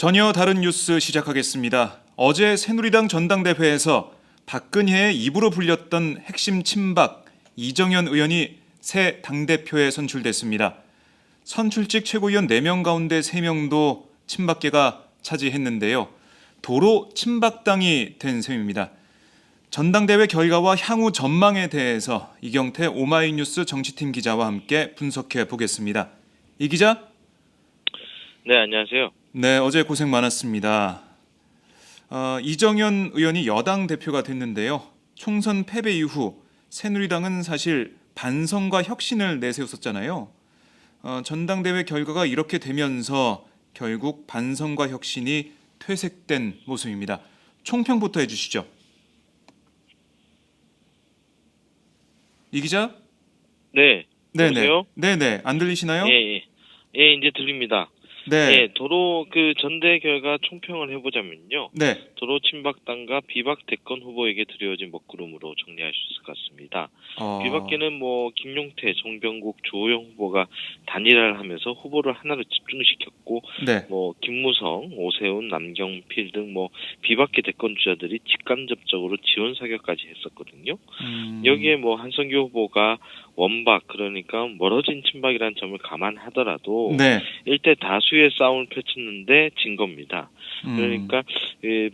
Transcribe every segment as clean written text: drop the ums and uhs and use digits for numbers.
전혀 다른 뉴스 시작하겠습니다. 어제 새누리당 전당대회에서 박근혜의 입으로 불렸던 핵심 친박 이정현 의원이 새 당대표에 선출됐습니다. 선출직 최고위원 4명 가운데 3명도 친박계가 차지했는데요. 도로 친박당이 된 셈입니다. 전당대회 결과와 향후 전망에 대해서 이경태 오마이뉴스 정치팀 기자와 함께 분석해 보겠습니다. 이 기자? 네, 안녕하세요. 네, 어제 고생 많았습니다. 이정현 의원이 여당 대표가 됐는데요. 총선 패배 이후 새누리당은 사실 반성과 혁신을 내세웠었잖아요. 전당대회 결과가 이렇게 되면서 결국 반성과 혁신이 퇴색된 모습입니다. 총평부터 해주시죠. 이 기자? 네, 네네. 여보세요? 네네. 안 들리시나요? 예, 이제 들립니다. 네. 예, 도로 전대 결과 총평을 해보자면요. 네. 도로 친박당과 비박 대권 후보에게 드려진 먹구름으로 정리할 수 있을 것 같습니다. 비박계는 김용태, 정병국, 조호영 후보가 단일화를 하면서 후보를 하나로 집중시켰고, 네. 김무성, 오세훈, 남경필 등 비박계 대권 주자들이 직간접적으로 지원 사격까지 했었거든요. 여기에 한성규 후보가 원박, 그러니까 멀어진 친박이라는 점을 감안하더라도 네. 일대 다수의 싸움을 펼쳤는데 진 겁니다. 그러니까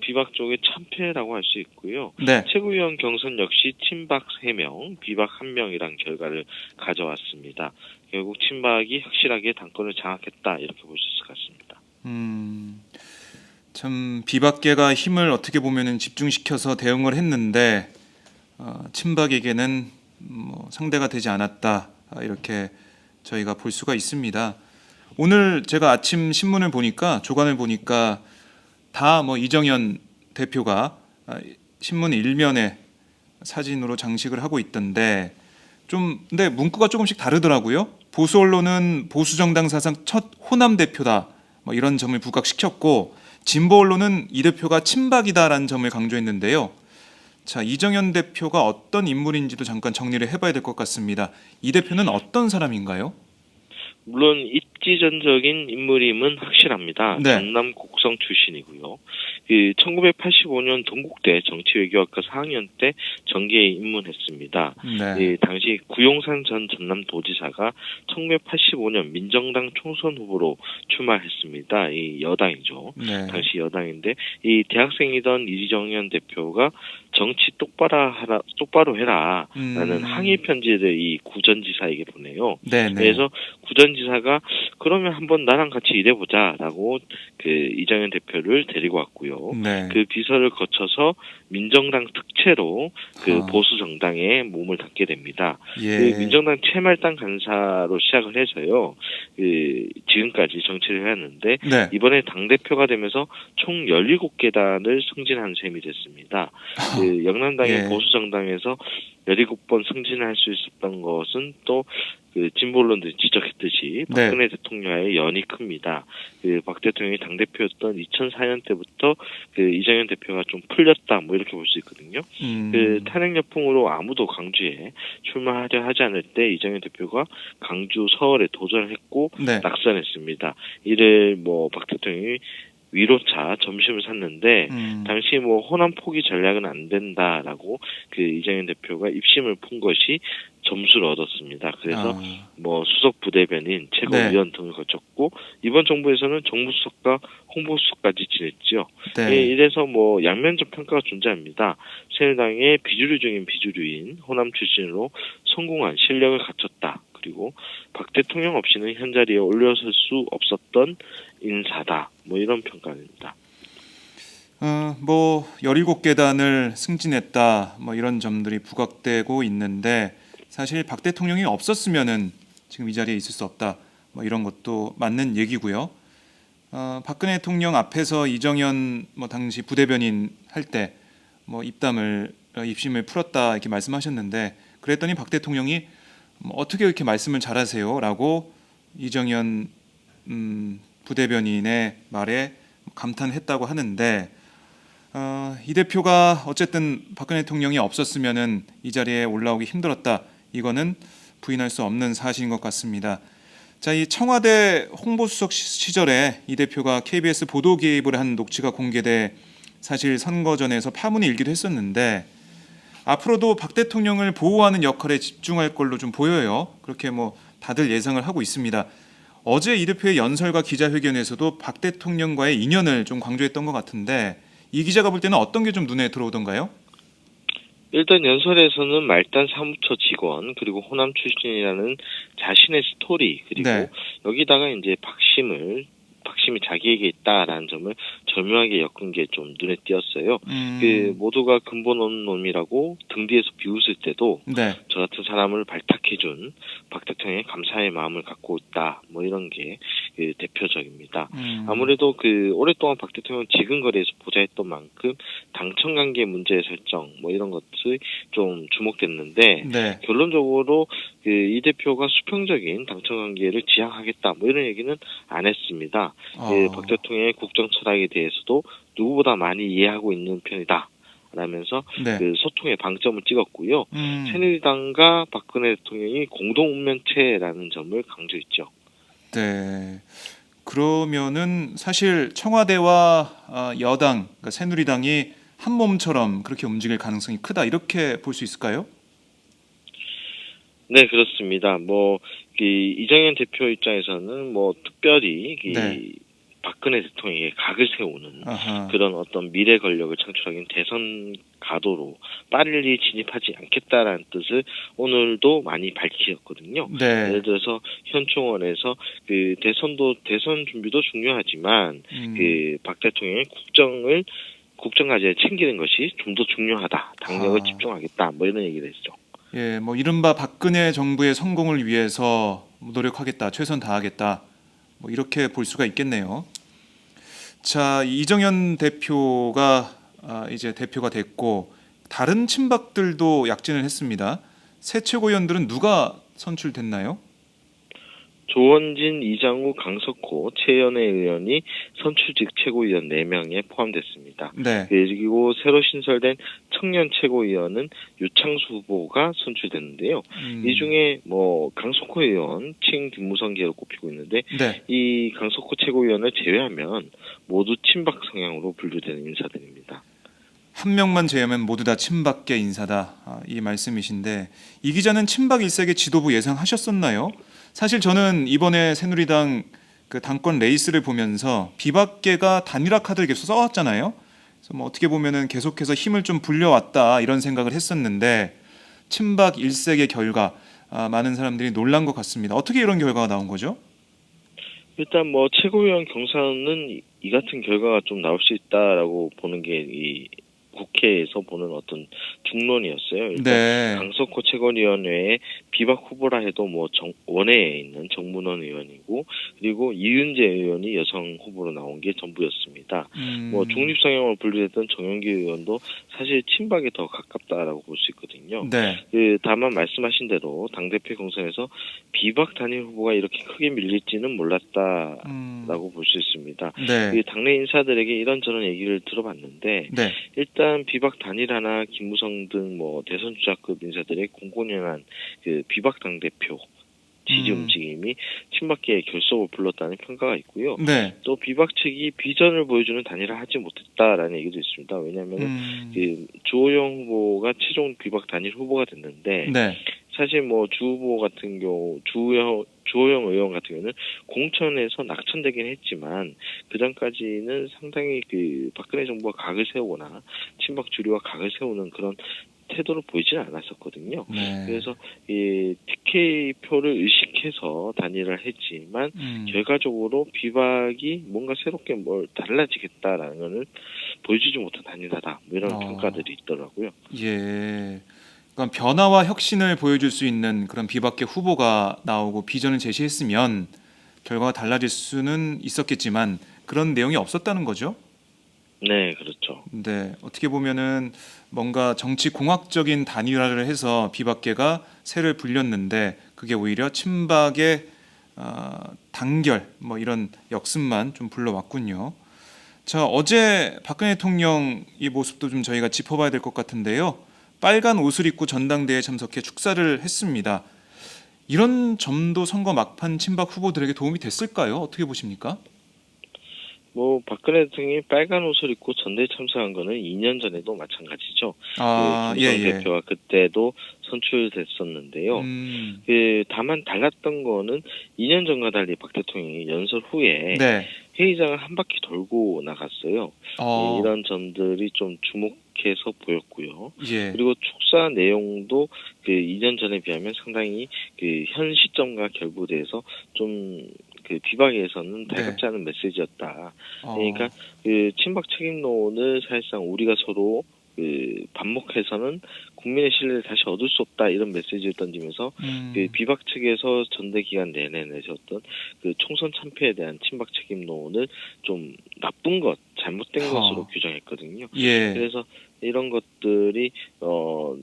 비박 쪽의 참패라고 할 수 있고요. 네. 최고위원 경선 역시 친박 3명, 비박 1명이란 결과를 가져왔습니다. 결국 친박이 확실하게 당권을 장악했다, 이렇게 볼 수 있을 것 같습니다. 참 비박계가 힘을 어떻게 보면은 집중시켜서 대응을 했는데 친박에게는 상대가 되지 않았다, 이렇게 저희가 볼 수가 있습니다. 오늘 제가 아침 신문을 보니까, 조간을 보니까 다 이정현 대표가 신문 일면에 사진으로 장식을 하고 있던데, 근데 문구가 조금씩 다르더라고요. 보수 언론은 보수 정당 사상 첫 호남 대표다, 이런 점을 부각시켰고, 진보 언론은 이 대표가 친박이다라는 점을 강조했는데요. 자, 이정현 대표가 어떤 인물인지도 잠깐 정리를 해봐야 될 것 같습니다. 이 대표는 어떤 사람인가요? 물론 입지전적인 인물임은 확실합니다. 네. 전남 곡성 출신이고요. 1985년 동국대 정치외교학과 4학년 때 정계에 입문했습니다. 네. 당시 구용산 전 전남도지사가 1985년 민정당 총선 후보로 출마했습니다. 이 여당이죠. 네. 당시 여당인데 이 대학생이던 이정현 대표가 정치 똑바로 해라라는 항의 편지를 이 구전지사에게 보내요. 네. 그래서 구전지사가 그러면 한번 나랑 같이 일해보자라고 이정현 대표를 데리고 왔고요. 네. 그 비서를 거쳐서 민정당 특채로 보수 정당에 몸을 닫게 됩니다. 예. 민정당 최말단 간사로 시작을 해서요. 지금까지 정치를 해왔는데 네. 이번에 당 대표가 되면서 총 17계단을 승진한 셈이 됐습니다. 영남당의 예. 보수 정당에서 17번 승진할 수 있었던 것은 또 진보 언론들이 지적했듯이 박근혜 대통령의 연이 큽니다. 박 대통령이 당대표였던 2004년 때부터 이정현 대표가 좀 풀렸다, 이렇게 볼 수 있거든요. 탄핵 여풍으로 아무도 강주에 출마하려 하지 않을 때 이정현 대표가 강주, 서울에 도전을 했고 네. 낙선했습니다. 이를 박 대통령이 위로차 점심을 샀는데 당시 호남 포기 전략은 안 된다라고 이정현 대표가 입심을 푼 것이 점수를 얻었습니다. 그래서 수석 부대변인, 최고위원 등을 거쳤고 이번 정부에서는 정무수석과 홍보수석까지 지냈죠. 네. 이래서 양면적 평가가 존재합니다. 새누리당의 비주류 중인 비주류인 호남 출신으로 성공한 실력을 갖췄다. 그리고 박 대통령 없이는 현자리에 올려설 수 없었던 인사다. 이런 평가입니다. 17계단을 승진했다, 이런 점들이 부각되고 있는데, 사실 박 대통령이 없었으면은 지금 이 자리에 있을 수 없다, 이런 것도 맞는 얘기고요. 박근혜 대통령 앞에서 이정현 당시 부대변인 할 때 입심을 풀었다, 이렇게 말씀하셨는데, 그랬더니 박 대통령이 어떻게 이렇게 말씀을 잘하세요라고 이정현 부대변인의 말에 감탄했다고 하는데, 이 대표가 어쨌든 박근혜 대통령이 없었으면은 이 자리에 올라오기 힘들었다, 이거는 부인할 수 없는 사실인 것 같습니다. 자, 이 청와대 홍보수석 시절에 이 대표가 KBS 보도 개입을 한 녹취가 공개돼 사실 선거전에서 파문이 일기도 했었는데 앞으로도 박 대통령을 보호하는 역할에 집중할 걸로 좀 보여요. 그렇게 뭐 다들 예상을 하고 있습니다. 어제 이 대표의 연설과 기자회견에서도 박 대통령과의 인연을 좀 강조했던 것 같은데 이 기자가 볼 때는 어떤 게 좀 눈에 들어오던가요? 일단 연설에서는 말단 사무처 직원 그리고 호남 출신이라는 자신의 스토리 그리고 네. 여기다가 이제 박심이 자기에게 있다라는 점을 절묘하게 엮은 게 좀 눈에 띄었어요. 그 모두가 근본 없는 놈이라고 등 뒤에서 비웃을 때도 네. 저 같은 사람을 발탁해준 박 대통령의 감사의 마음을 갖고 있다. 뭐 이런 게 그 대표적입니다. 아무래도 그 오랫동안 박 대통령 지근거리에서 보좌했던 만큼 당청 관계 문제 설정 뭐 이런 것들이 좀 주목됐는데 네. 결론적으로 그 이 대표가 수평적인 당청 관계를 지향하겠다 뭐 이런 얘기는 안 했습니다. 그 박 대통령의 국정 철학에 대해서도 누구보다 많이 이해하고 있는 편이다. 라면서 네. 그 소통의 방점을 찍었고요. 새누리당과 박근혜 대통령이 공동 운명체라는 점을 강조했죠. 네. 그러면은 사실 청와대와 여당, 그러니까 새누리당이 한 몸처럼 그렇게 움직일 가능성이 크다 이렇게 볼 수 있을까요? 네, 그렇습니다. 뭐, 이정현 대표 입장에서는 뭐, 특별히, 네. 박근혜 대통령에게 각을 세우는 아하. 그런 어떤 미래 권력을 창출하기는 대선 가도로 빨리 진입하지 않겠다라는 뜻을 오늘도 많이 밝히셨거든요. 네. 예를 들어서 현 총원에서 대선 준비도 중요하지만 박 대통령의 국정 과제를 챙기는 것이 좀 더 중요하다. 당력을 집중하겠다. 뭐 이런 얘기를 했죠. 예, 뭐 이른바 박근혜 정부의 성공을 위해서 노력하겠다, 최선 다하겠다, 뭐 이렇게 볼 수가 있겠네요. 자, 이정현 대표가 이제 대표가 됐고 다른 친박들도 약진을 했습니다. 새 최고위원들은 누가 선출됐나요? 조원진, 이장우, 강석호, 최연애 의원이 선출직 최고위원 4명에 포함됐습니다. 네. 그리고 새로 신설된 청년 최고위원은 유창수 후보가 선출됐는데요. 이 중에 뭐 강석호 의원, 친김무성계로 꼽히고 있는데 네. 이 강석호 최고위원을 제외하면 모두 친박 성향으로 분류되는 인사들입니다. 한 명만 제외하면 모두 다 친박계 인사다. 이 말씀이신데 이 기자는 친박 일색의 지도부 예상하셨었나요? 사실 저는 이번에 새누리당 그 당권 레이스를 보면서 비박계가 단일화 카드를 계속 써왔잖아요. 그래서 뭐 어떻게 보면은 계속해서 힘을 좀 불려왔다 이런 생각을 했었는데 친박 일색의 결과 많은 사람들이 놀란 것 같습니다. 어떻게 이런 결과가 나온 거죠? 일단 뭐 최고위원 경선은 이 같은 결과가 좀 나올 수 있다라고 보는 게 이 국회에서 보는 어떤 중론이었어요. 일단 네. 강석호 최고위원 외에 비박 후보라 해도 뭐 원외에 있는 정문원 의원이고 그리고 이윤재 의원이 여성 후보로 나온 게 전부였습니다. 뭐 중립 성향으로 분류했던 정영기 의원도 사실 친박에 더 가깝다라고 볼 수 있거든요. 네. 다만 말씀하신 대로 당대표 경선에서 비박 단일 후보가 이렇게 크게 밀릴지는 몰랐다라고 볼 수 있습니다. 네. 당내 인사들에게 이런저런 얘기를 들어봤는데 네. 일단 비박 단일화나 김무성 등 뭐 대선 주자급 인사들의 공공연한 그 비박 당대표 지지 움직임이 친박계의 결속을 불렀다는 평가가 있고요. 네. 또 비박 측이 비전을 보여주는 단일화 하지 못했다라는 얘기도 있습니다. 왜냐하면 주호영 후보가 최종 비박 단일 후보가 됐는데 네. 사실 뭐 주 후보 같은 경우 주호영 의원 같은 경우는 공천에서 낙천되긴 했지만 그 전까지는 상당히 그 박근혜 정부가 각을 세우거나 친박 주류와 각을 세우는 그런 태도를 보이지는 않았었거든요. 네. 그래서 이 TK 표를 의식해서 단일화를 했지만 결과적으로 비박이 뭔가 새롭게 뭘 달라지겠다라는 것을 보여주지 못한 단일화다. 뭐 이런 평가들이 있더라고요. 예. 그러니까 변화와 혁신을 보여줄 수 있는 그런 비박계 후보가 나오고 비전을 제시했으면 결과가 달라질 수는 있었겠지만 그런 내용이 없었다는 거죠. 네, 그렇죠. 네, 어떻게 보면은 뭔가 정치 공학적인 단일화를 해서 비박계가 세를 불렸는데 그게 오히려 친박의 단결 뭐 이런 역습만 좀 불러왔군요. 자, 어제 박근혜 대통령 이 모습도 좀 저희가 짚어봐야 될 것 같은데요. 빨간 옷을 입고 전당대회에 참석해 축사를 했습니다. 이런 점도 선거 막판 친박 후보들에게 도움이 됐을까요? 어떻게 보십니까? 뭐 박근혜 대통령이 빨간 옷을 입고 전대에 참석한 거는 2년 전에도 마찬가지죠. 아, 예, 김무성 예. 대표가 그때도 선출됐었는데요. 다만 달랐던 거는 2년 전과 달리 박 대통령이 연설 후에 네. 회의장을 한 바퀴 돌고 나갔어요. 이런 점들이 좀 주목해서 보였고요. 예. 그리고 축사 내용도 2년 전에 비하면 상당히 현 시점과 결부돼서 좀 비박에서는 달갑지 않은 메시지였다. 그러니까 친박 책임론을 사실상 우리가 서로 반목해서는 국민의 신뢰를 다시 얻을 수 없다 이런 메시지를 던지면서 비박 측에서 전대 기간 내내 내셨던 총선 참패에 대한 친박 책임론을 좀 나쁜 것, 잘못된 것으로 규정했거든요. 예. 그래서 이런 것들이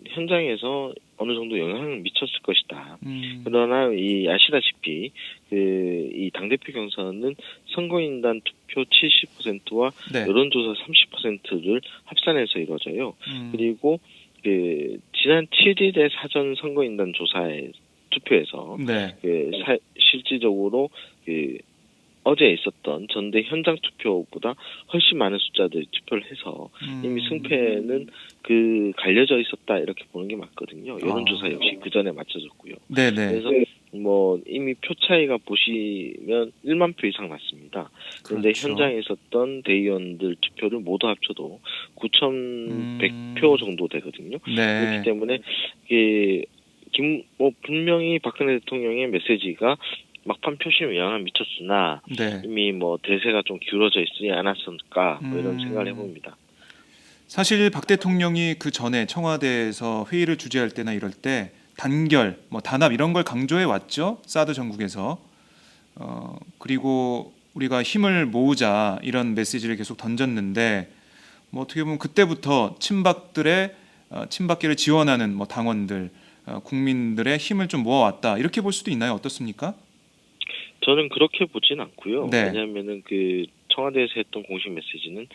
현장에서 어느 정도 영향을 미쳤을 것이다. 그러나 아시다시피 이 당대표 경선은 선거인단 투표 70%와 네. 여론조사 30%를 합산해서 이루어져요. 그리고 지난 7일의 사전 선거인단 조사에 투표에서 네. 실질적으로 어제 있었던 전대 현장 투표보다 훨씬 많은 숫자들이 투표를 해서 이미 승패는 갈려져 있었다 이렇게 보는 게 맞거든요. 여론조사 역시 그 전에 맞춰졌고요. 네네. 그래서 이미 표 차이가 보시면 1만 표 이상 났습니다. 그런데 그렇죠. 현장에 있었던 대의원들 투표를 모두 합쳐도 9,100표 정도 되거든요. 네. 그렇기 때문에 분명히 박근혜 대통령의 메시지가 막판 표심에 영향을 미쳤으나 이미 대세가 좀 기울어져 있지 않았을까 이런 생각을 해봅니다. 사실 박 대통령이 그 전에 청와대에서 회의를 주재할 때나 이럴 때 단결, 단합 이런 걸 강조해 왔죠. 사드 전국에서. 그리고 우리가 힘을 모으자 이런 메시지를 계속 던졌는데 어떻게 보면 그때부터 친박계를 지원하는 당원들, 국민들의 힘을 좀 모아왔다 이렇게 볼 수도 있나요? 어떻습니까? 저는 그렇게 보진 않고요. 네. 왜냐하면은 청와대에서 했던 공식 메시지는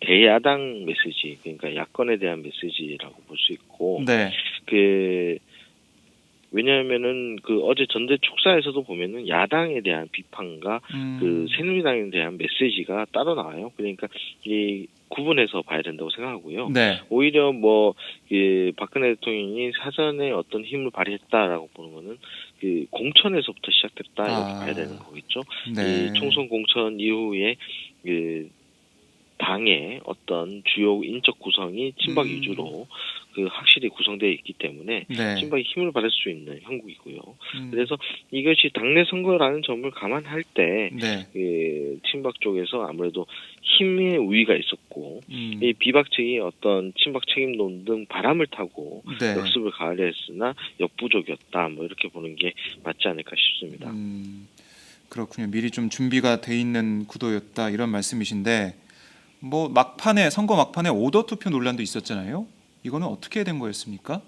대야당 메시지, 그러니까 야권에 대한 메시지라고 볼 수 있고, 네. 왜냐하면은 어제 전대 축사에서도 보면은 야당에 대한 비판과 새누리당에 대한 메시지가 따로 나와요. 그러니까 구분해서 봐야 된다고 생각하고요. 네. 오히려 박근혜 대통령이 사전에 어떤 힘을 발휘했다라고 보는 거는 공천에서부터 시작됐다 이렇게 봐야 되는 거겠죠. 네. 이 총선 공천 이후에 당의 어떤 주요 인적 구성이 친박 위주로 확실히 구성되어 있기 때문에 네. 친박이 힘을 받을 수 있는 형국이고요. 그래서 이것이 당내 선거라는 점을 감안할 때 친박 쪽에서 아무래도 힘의 우위가 있었고 이 비박 측이 어떤 친박 책임론 등 바람을 타고 역습을 가하려 했으나 역부족이었다. 이렇게 보는 게 맞지 않을까 싶습니다. 그렇군요. 미리 좀 준비가 돼 있는 구도였다 이런 말씀이신데 선거 막판에 오더 투표 논란도 있었잖아요. 이거는 어떻게 된 거였습니까?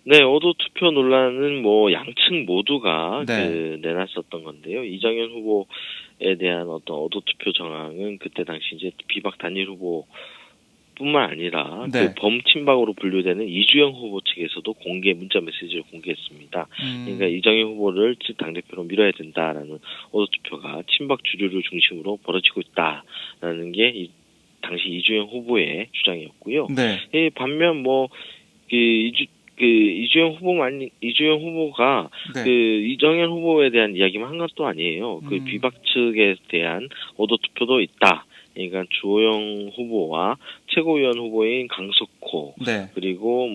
네, 오더 투표 논란은 양측 모두가 내놨었던 건데요. 이정현 후보에 대한 어떤 오더 투표 정황은 그때 당시 이제 비박 단일 후보뿐만 아니라 범친박으로 분류되는 이주영 후보 측에서도 문자 메시지를 공개했습니다. 그러니까 이정현 후보를 당대표로 밀어야 된다라는 오더 투표가 친박 주류를 중심으로 벌어지고 있다라는 게 당시 이주영 후보의 주장이었고요. 반면 이주영 후보가 이정현 후보에 대한 이야기만 한 것도 아니에요. 비박 측에 대한 오더 투표도 있다. 그러니까 주호영 후보와 최고위원 후보인 강석호 그리고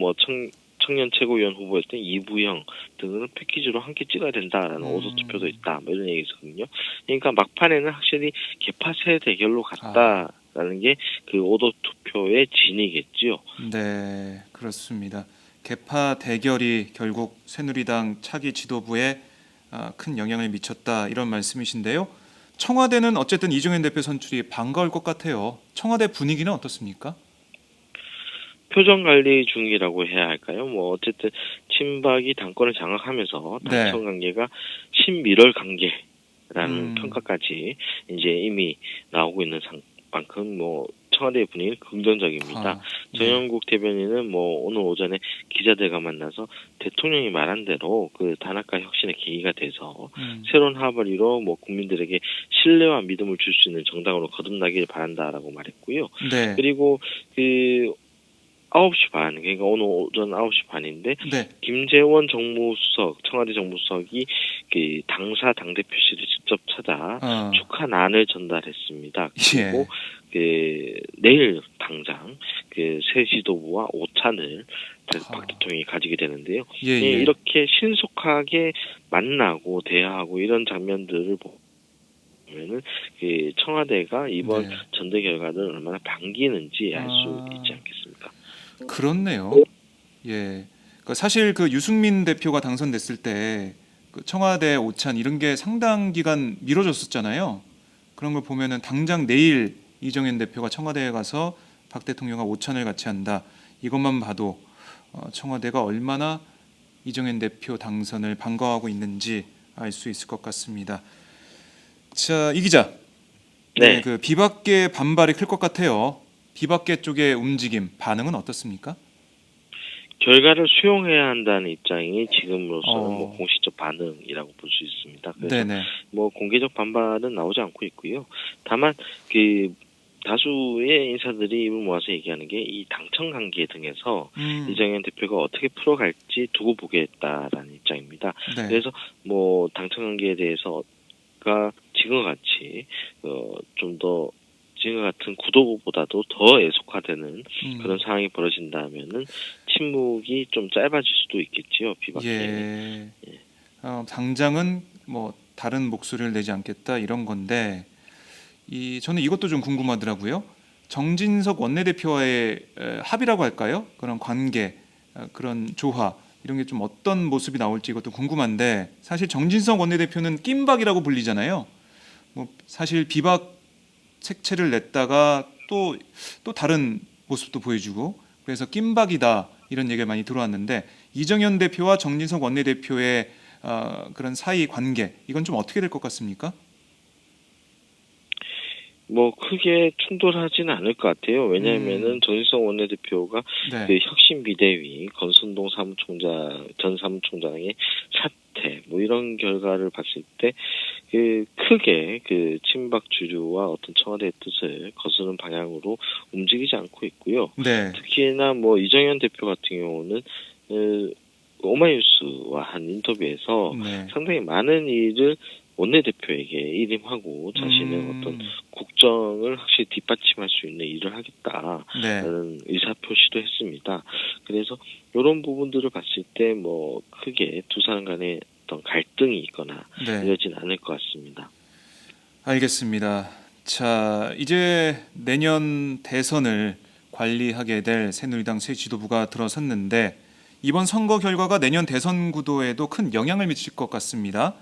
청년 최고위원 후보였던 이부영 등은 패키지로 함께 찍어야 된다라는 오더 투표도 있다. 이런 얘기 있었거든요. 그러니까 막판에는 확실히 개파세 대결로 갔다라는 게 오더 투표의 진이겠지요. 네, 그렇습니다. 개파 대결이 결국 새누리당 차기 지도부에 큰 영향을 미쳤다 이런 말씀이신데요. 청와대는 어쨌든 이정현 대표 선출이 반가울 것 같아요. 청와대 분위기는 어떻습니까? 표정 관리 중이라고 해야 할까요? 어쨌든 친박이 당권을 장악하면서 당청 관계가 친밀월 관계라는 평가까지 이제 이미 나오고 있는 만큼 청와대 분위기는 긍정적입니다. 네. 정영국 대변인은 뭐 오늘 오전에 기자들과 만나서 대통령이 말한 대로 그 단합과 혁신의 계기가 돼서 새로운 합을 이뤄 뭐 국민들에게 신뢰와 믿음을 줄 수 있는 정당으로 거듭나길 바란다라고 말했고요. 네. 그리고 그 9시 반, 그러니까 오늘 오전 9시 반인데, 네. 김재원 정무수석, 청와대 정무수석이 그 당사 당대표실을 직접 찾아 축하난을 전달했습니다. 그리고 예. 그 내일 당장 그 새 지도부와 오찬을 박 대통령이 가지게 되는데요. 예, 예. 이렇게 신속하게 만나고 대화하고 이런 장면들을 보면은 그 청와대가 이번 네. 전대 결과를 얼마나 반기는지 알 수 있지 않겠습니까? 그렇네요. 예. 그러니까 사실 그 유승민 대표가 당선됐을 때 그 청와대 오찬 이런 게 상당 기간 미뤄졌었잖아요. 그런 걸 보면은 당장 내일 이정현 대표가 청와대에 가서 박 대통령과 오찬을 같이 한다. 이것만 봐도 청와대가 얼마나 이정현 대표 당선을 반가워하고 있는지 알 수 있을 것 같습니다. 자, 이 기자. 네. 그 비박계 반발이 클 것 같아요. 비박계 쪽의 움직임, 반응은 어떻습니까? 결과를 수용해야 한다는 입장이 지금으로서는 뭐 공식적 반응이라고 볼 수 있습니다. 그래서 네네. 뭐 공개적 반발은 나오지 않고 있고요. 다만 그 다수의 인사들이 입을 모아서 얘기하는 게 이 당청 관계 등에서 이정현 대표가 어떻게 풀어갈지 두고 보겠다라는 입장입니다. 네. 그래서 뭐 당청 관계에 대해서가 지금과 같이 좀 더 지금과 같은 구도보다도 더 애속화되는 그런 상황이 벌어진다면은 침묵이 좀 짧아질 수도 있겠지요. 비박계. 예. 당장은 뭐 다른 목소리를 내지 않겠다 이런 건데 저는 이것도 좀 궁금하더라고요. 정진석 원내대표와의 합의라고 할까요? 그런 관계, 그런 조화 이런 게 좀 어떤 모습이 나올지 이것도 궁금한데 사실 정진석 원내대표는 낀박이라고 불리잖아요. 뭐 사실 비박 색채를 냈다가 또 다른 모습도 보여주고 그래서 낀박이다 이런 얘기가 많이 들어왔는데 이정현 대표와 정진석 원내대표의 그런 사이 관계 이건 좀 어떻게 될 것 같습니까? 뭐 크게 충돌하지는 않을 것 같아요. 왜냐하면은 정진석 원내대표가 네. 그 혁신 비대위 권순동 전 사무총장의 사퇴 뭐 이런 결과를 봤을 때 그 크게 그 친박 주류와 어떤 청와대의 뜻을 거스르는 방향으로 움직이지 않고 있고요. 네. 특히나 뭐 이정현 대표 같은 경우는 오마이뉴스와 한 인터뷰에서 네. 상당히 많은 일을 원내대표에게 일임하고 자신은 어떤 국정을 확실히 뒷받침할 수 있는 일을 하겠다라는 의사표시도 했습니다. 그래서 이런 부분들을 봤을 때 뭐 크게 두 사람 간에 어떤 갈등이 있거나 이러진 않을 것 같습니다. 알겠습니다. 자, 이제 내년 대선을 관리하게 될 새누리당 새 지도부가 들어섰는데 이번 선거 결과가 내년 대선 구도에도 큰 영향을 미칠 것 같습니다.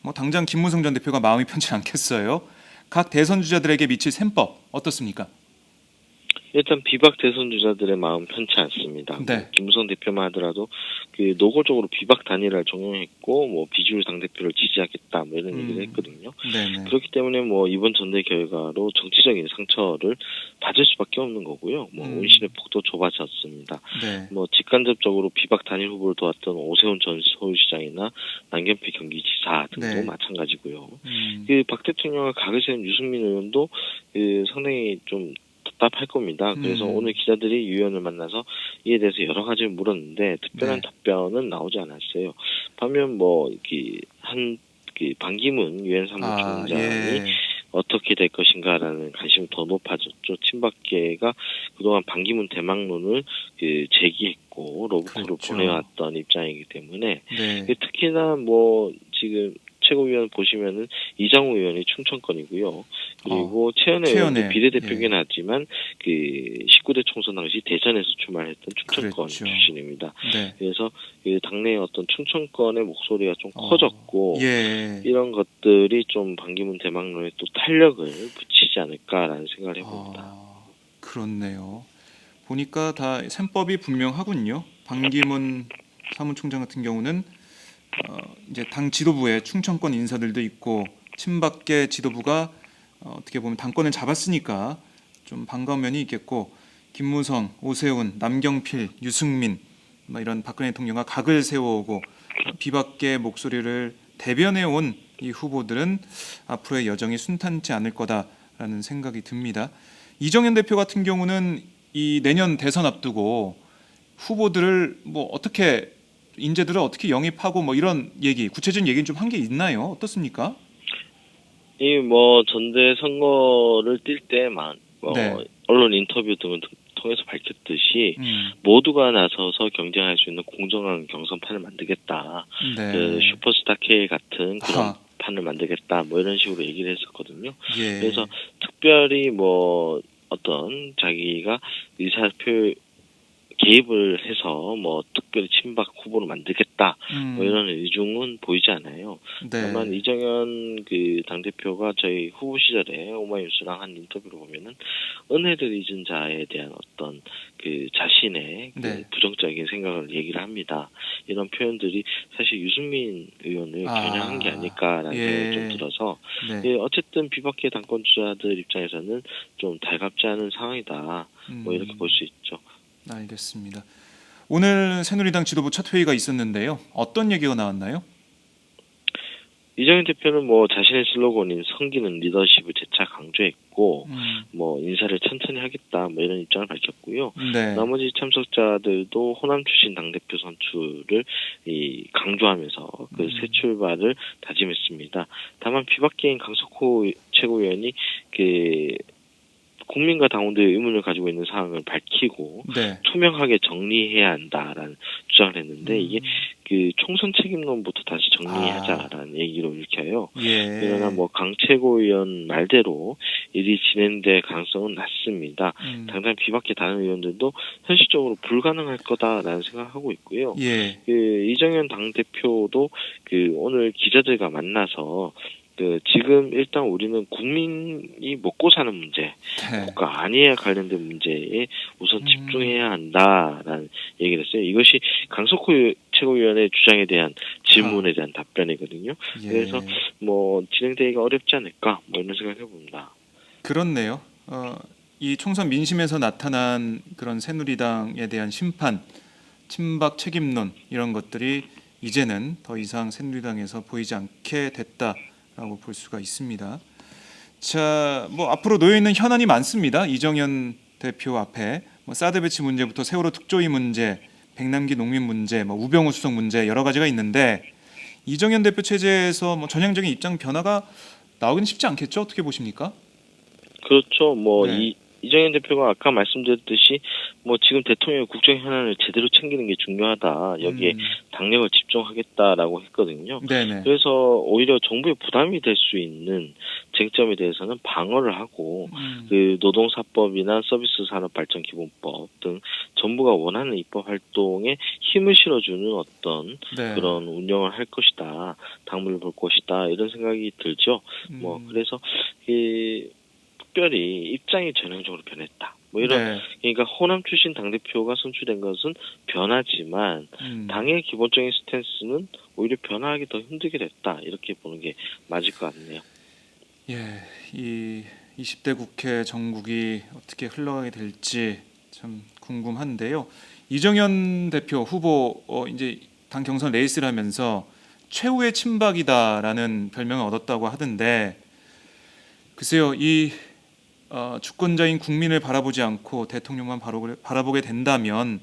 뭐 당장 김무성 전 대표가 마음이 편치 않겠어요. 각 대선 주자들에게 미칠 셈법 어떻습니까? 일단 비박 대선 주자들의 마음 편치 않습니다. 네. 김무성 대표만 하더라도 그 노골적으로 비박 단일화를 종용했고 뭐 비주류 당 대표를 지지하겠다 뭐 이런 얘기를 했거든요. 네네. 그렇기 때문에 뭐 이번 전대 결과로 정치적인 상처를 받을 수밖에 없는 거고요. 뭐 운신의 폭도 좁아졌습니다. 네. 뭐 직간접적으로 비박 단일 후보를 도왔던 오세훈 전 서울시장이나 남경필 경기지사 등도 마찬가지고요. 그 박 대통령을 각을 세운 유승민 의원도 그 상당히 좀 답답할 겁니다. 그래서 오늘 기자들이 유 의원을 만나서 이에 대해서 여러 가지를 물었는데 특별한 답변은 나오지 않았어요. 반면 뭐 이렇게 반기문 유엔 사무총장이 어떻게 될 것인가라는 관심이 더 높아졌죠. 친박계가 그동안 반기문 대망론을 제기했고 로브콜을 보내왔던 입장이기 때문에 특히나 뭐 지금 최고위원 보시면은 이장우 의원이 충청권이고요. 그리고 최은혜 의원도 비례대표긴 하지만 그 19대 총선 당시 대전에서 출마했던 충청권 출신입니다. 그래서 그 당내의 어떤 충청권의 목소리가 좀 커졌고 이런 것들이 좀 반기문 대망론에 또 탄력을 붙이지 않을까라는 생각을 해봅니다. 그렇네요. 보니까 다 셈법이 분명하군요. 반기문 사무총장 같은 경우는 이제 당 지도부에 충청권 인사들도 있고 친박계 지도부가 어떻게 보면 당권을 잡았으니까 좀 반가운 면이 있겠고 김무성, 오세훈, 남경필, 유승민 뭐 이런 박근혜 대통령과 각을 세워오고 비박계 목소리를 대변해 온 이 후보들은 앞으로의 여정이 순탄치 않을 거다라는 생각이 듭니다. 이정현 대표 같은 경우는 이 내년 대선 앞두고 후보들을 뭐 어떻게 인재들을 어떻게 영입하고 뭐 이런 얘기, 구체적인 얘기는 좀 한 게 있나요? 어떻습니까? 이 뭐 전대 선거를 뛸 때만 네. 언론 인터뷰 등을 통해서 밝혔듯이 모두가 나서서 경쟁할 수 있는 공정한 경선판을 만들겠다. 네. 그 슈퍼스타 K 같은 그런 아하. 판을 만들겠다. 뭐 이런 식으로 얘기를 했었거든요. 예. 그래서 특별히 뭐 어떤 자기가 의사표 개입을 해서 뭐 특별히 친박 후보를 만들겠다 뭐 이런 의중은 보이지 않아요. 네. 다만 이정현 그 당대표가 저희 후보 시절에 오마이뉴스랑 한 인터뷰를 보면은 은혜를 잊은 자에 대한 어떤 그 자신의 그 네. 부정적인 생각을 얘기를 합니다. 이런 표현들이 사실 유승민 의원을 겨냥한 게 아닐까라는 예. 생각이 좀 들어서 네. 예, 어쨌든 비박계 당권 주자들 입장에서는 좀 달갑지 않은 상황이다. 뭐 이렇게 볼 수 있죠. 알겠습니다. 오늘 새누리당 지도부 첫 회의가 있었는데요. 어떤 얘기가 나왔나요? 이정현 대표는 뭐 자신의 슬로건인 성기는 리더십을 재차 강조했고 뭐 인사를 천천히 하겠다 뭐 이런 입장을 밝혔고요. 네. 나머지 참석자들도 호남 출신 당대표 선출을 강조하면서 그 새 출발을 다짐했습니다. 다만 비박계인 강석호 최고위원이 그 국민과 당원들의 의문을 가지고 있는 사항을 밝히고 네. 투명하게 정리해야 한다라는 주장을 했는데 이게 그 총선 책임론부터 다시 정리하자라는 얘기로 읽혀요. 예. 그러나 뭐 강 최고위원 말대로 일이 진행될 가능성은 낮습니다. 당장 비박계 다른 의원들도 현실적으로 불가능할 거다라는 생각하고 있고요. 예. 그 이정현 당대표도 그 오늘 기자들과 만나서 그 지금 일단 우리는 국민이 먹고 사는 문제, 네. 국가 안위에 관련된 문제에 우선 집중해야 한다라는 얘기를 했어요. 이것이 강석호 최고위원의 주장에 대한 질문에 대한 답변이거든요. 예. 그래서 뭐 진행되기가 어렵지 않을까 뭐 이런 생각을 해봅니다. 그렇네요. 이 총선 민심에서 나타난 그런 새누리당에 대한 심판, 친박 책임론 이런 것들이 이제는 더 이상 새누리당에서 보이지 않게 됐다라고 볼 수가 있습니다. 자, 뭐 앞으로 놓여 있는 현안이 많습니다. 이정현 대표 앞에 뭐 사드 배치 문제부터 세월호 특조위 문제, 백남기 농민 문제, 뭐 우병우 수석 문제 여러 가지가 있는데 이정현 대표 체제에서 뭐 전향적인 입장 변화가 나오긴 쉽지 않겠죠? 어떻게 보십니까? 그렇죠. 뭐 네. 이정현 대표가 아까 말씀드렸듯이 뭐 지금 대통령의 국정 현안을 제대로 챙기는 게 중요하다. 여기에 당력을 집중하겠다라고 했거든요. 네네. 그래서 오히려 정부의 부담이 될 수 있는 쟁점에 대해서는 방어를 하고 그 노동사법이나 서비스산업발전기본법 등 정부가 원하는 입법 활동에 힘을 실어주는 어떤 네. 그런 운영을 할 것이다. 당부를 볼 것이다. 이런 생각이 들죠. 뭐 그래서 특별히 입장이 전형적으로 변했다. 뭐 이런 네. 그러니까 호남 출신 당대표가 선출된 것은 변하지만 당의 기본적인 스탠스는 오히려 변화하기 더 힘들게 됐다. 이렇게 보는 게 맞을 것 같네요. 예, 이 20대 국회 정국이 어떻게 흘러가게 될지 참 궁금한데요. 이정현 대표 후보 이제 당 경선 레이스를 하면서 최후의 친박이다라는 별명을 얻었다고 하던데 글쎄요, 이 주권자인 국민을 바라보지 않고 대통령만 바라보게 된다면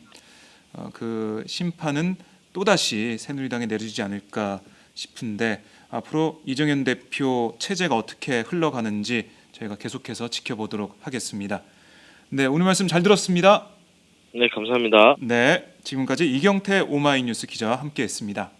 그 심판은 또다시 새누리당에 내려지지 않을까 싶은데 앞으로 이정현 대표 체제가 어떻게 흘러가는지 저희가 계속해서 지켜보도록 하겠습니다. 네, 오늘 말씀 잘 들었습니다. 네, 감사합니다. 네, 지금까지 이경태 오마이뉴스 기자와 함께했습니다.